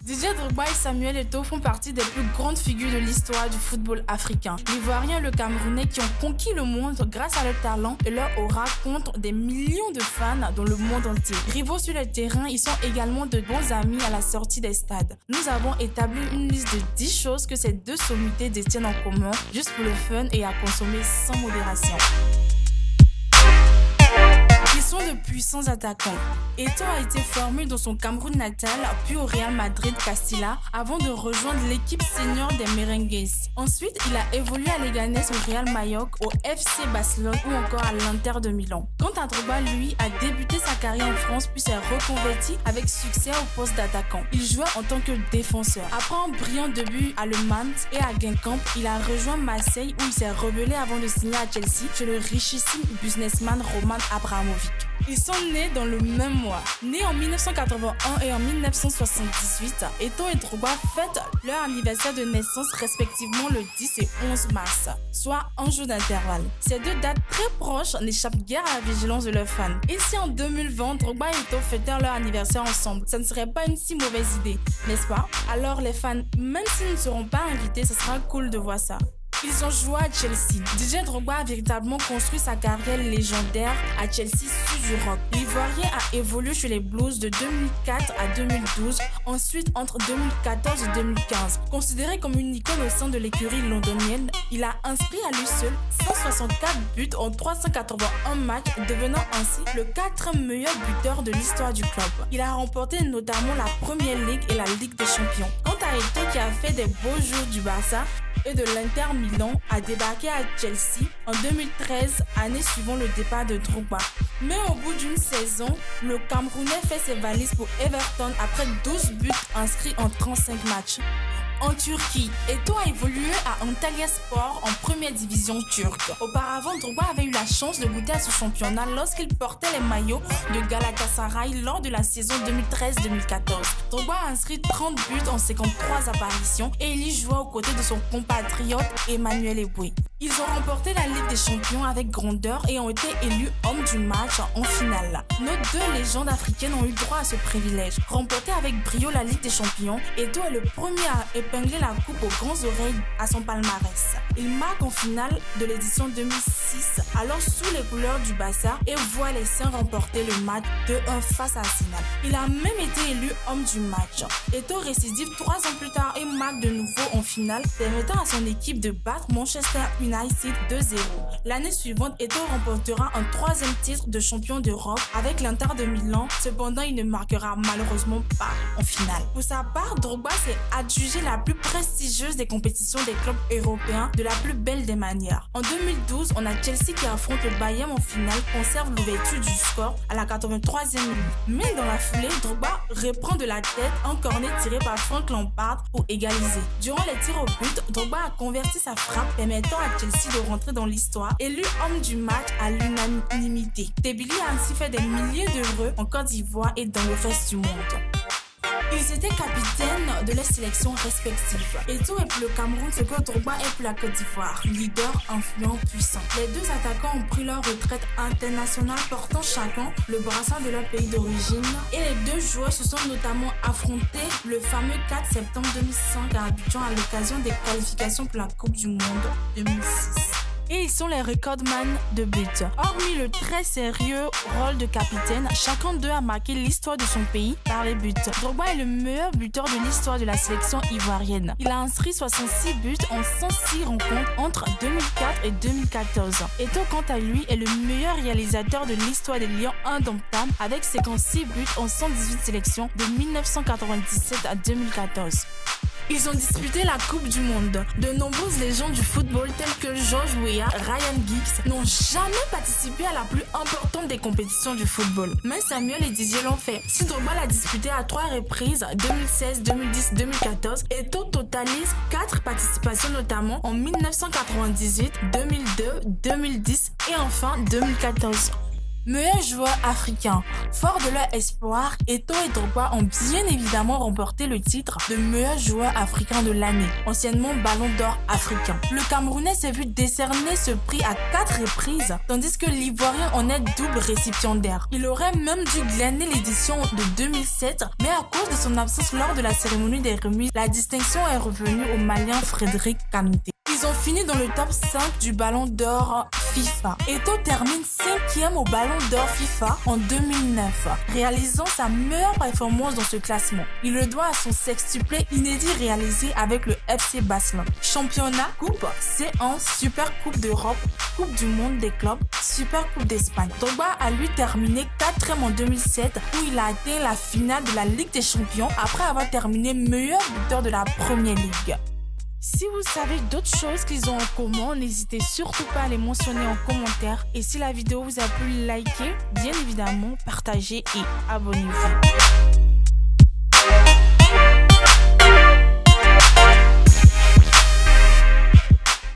Didier Drogba et Samuel Eto'o font partie des plus grandes figures de l'histoire du football africain. L'Ivoirien et le Camerounais qui ont conquis le monde grâce à leur talent et leur aura comptent des millions de fans dans le monde entier. Rivaux sur le terrain, ils sont également de bons amis à la sortie des stades. Nous avons établi une liste de 10 choses que ces deux sommités détiennent en commun, juste pour le fun et à consommer sans modération. Ils sont de puissants attaquants. Eto'o a été formé dans son Cameroun natal, puis au Real Madrid Castilla, avant de rejoindre l'équipe senior des Merengues. Ensuite, il a évolué à Leganés au Real Mallorca, au FC Barcelone ou encore à l'Inter de Milan. Quant à Drogba, lui, a débuté sa carrière en France puis s'est reconverti avec succès au poste d'attaquant. Il jouait en tant que défenseur. Après un brillant début à Le Mans et à Guingamp, il a rejoint Marseille où il s'est rebellé avant de signer à Chelsea chez le richissime businessman Roman Abramovich. Ils sont nés dans le même mois. Nés en 1981 et en 1978, Eto'o et Drogba fêtent leur anniversaire de naissance respectivement le 10 et 11 mars, soit un jour d'intervalle. Ces deux dates très proches n'échappent guère à la vigilance de leurs fans. Et si en 2020, Drogba et Eto'o fêtèrent leur anniversaire ensemble, ça ne serait pas une si mauvaise idée, n'est-ce pas? Alors les fans, même s'ils ne seront pas invités, ce sera cool de voir ça. Ils ont joué à Chelsea. Didier Drogba a véritablement construit sa carrière légendaire à Chelsea sur du rock. L'Ivoirien a évolué chez les Blues de 2004 à 2012, ensuite entre 2014 et 2015. Considéré comme une icône au sein de l'écurie londonienne, il a inscrit à lui seul 164 buts en 381 matchs, devenant ainsi le 4e meilleur buteur de l'histoire du club. Il a remporté notamment la Premier League et la Ligue des Champions. Quant à Eto'o qui a fait des beaux jours du Barça et de l'Inter Milan, a débarqué à Chelsea en 2013, année suivant le départ de Drogba. Mais au bout d'une saison, le Camerounais fait ses valises pour Everton après 12 buts inscrits en 35 matchs. En Turquie, Eto'o a évolué à Antalyaspor en première division turque. Auparavant, Drogba avait eu la chance de goûter à ce championnat lorsqu'il portait les maillots de Galatasaray lors de la saison 2013-2014. Drogba a inscrit 30 buts en 53 apparitions et il y joua aux côtés de son compatriote Emmanuel Eboué. Ils ont remporté la Ligue des Champions avec grandeur et ont été élus hommes du match en finale. Nos deux légendes africaines ont eu droit à ce privilège. Remporté avec brio la Ligue des Champions, Eto'o est le premier à épingler la coupe aux grandes oreilles à son palmarès. Il marque en finale de l'édition 2006, alors sous les couleurs du Barça, et voit les Saints remporter le match 2-1 face à Arsenal. Il a même été élu homme du match. Eto'o récidive 3 ans plus tard et marque de nouveau en finale, permettant à son équipe de battre Manchester United 2-0. L'année suivante, Eto'o remportera un 3e titre de champion d'Europe avec l'Inter de Milan. Cependant, il ne marquera malheureusement pas en finale. Pour sa part, Drogba s'est adjugé la plus prestigieuse des compétitions des clubs européens de la plus belle des manières. En 2012, on a Chelsea qui affronte le Bayern en finale, conserve l'ouverture du score à la 83e minute. Mais dans la foulée, Drogba reprend de la tête un corner tiré par Frank Lampard pour égaliser. Durant les tirs au but, Drogba a converti sa frappe, permettant à Chelsea de rentrer dans l'histoire, élu homme du match à l'unanimité. Debili a ainsi fait des milliers d'heureux en Côte d'Ivoire et dans le reste du monde. Ils étaient capitaines de leurs sélections respectives. Eto'o est pour le Cameroun ce que Drogba est pour la Côte d'Ivoire. Leader, influent, puissant. Les deux attaquants ont pris leur retraite internationale portant chacun le brassard de leur pays d'origine. Et les deux joueurs se sont notamment affrontés le fameux 4 septembre 2005 à Abidjan à l'occasion des qualifications pour la Coupe du Monde 2006. Et ils sont les recordman de buts. Hormis le très sérieux rôle de capitaine, chacun d'eux a marqué l'histoire de son pays par les buts. Drogba est le meilleur buteur de l'histoire de la sélection ivoirienne. Il a inscrit 66 buts en 106 rencontres entre 2004 et 2014. Eto'o, quant à lui, est le meilleur réalisateur de l'histoire des Lions indomptables avec 56 buts en 118 sélections de 1997 à 2014. Ils ont disputé la Coupe du Monde. De nombreuses légendes du football telles que George Weah, Ryan Giggs n'ont jamais participé à la plus importante des compétitions du football. Mais Samuel et Didier l'ont fait. Si Drogba l'a disputé à 3 reprises, 2016, 2010, 2014, Eto'o totalise 4 participations notamment en 1998, 2002, 2010 et enfin 2014. Meilleurs joueurs africains. Fort de leur espoir, Eto'o et Drogba ont bien évidemment remporté le titre de meilleur joueur africain de l'année, anciennement Ballon d'Or africain. Le Camerounais s'est vu décerner ce prix à 4 reprises, tandis que l'Ivoirien en est double récipiendaire. Il aurait même dû glaner l'édition de 2007, mais à cause de son absence lors de la cérémonie des remises, la distinction est revenue au Malien Frédéric Kanouté. Ils ont fini dans le top 5 du Ballon d'Or FIFA. Eto'o termine 5e au Ballon d'Or FIFA en 2009, réalisant sa meilleure performance dans ce classement. Il le doit à son sextuplé inédit réalisé avec le FC Barcelone. Championnat, Coupe, C1, Super Coupe d'Europe, Coupe du Monde des clubs, Super Coupe d'Espagne. Drogba a lui terminé 4e en 2007 où il a atteint la finale de la Ligue des Champions après avoir terminé meilleur buteur de la Premier League. Si vous savez d'autres choses qu'ils ont en commun, n'hésitez surtout pas à les mentionner en commentaire. Et si la vidéo vous a plu, likez, bien évidemment, partagez et abonnez-vous.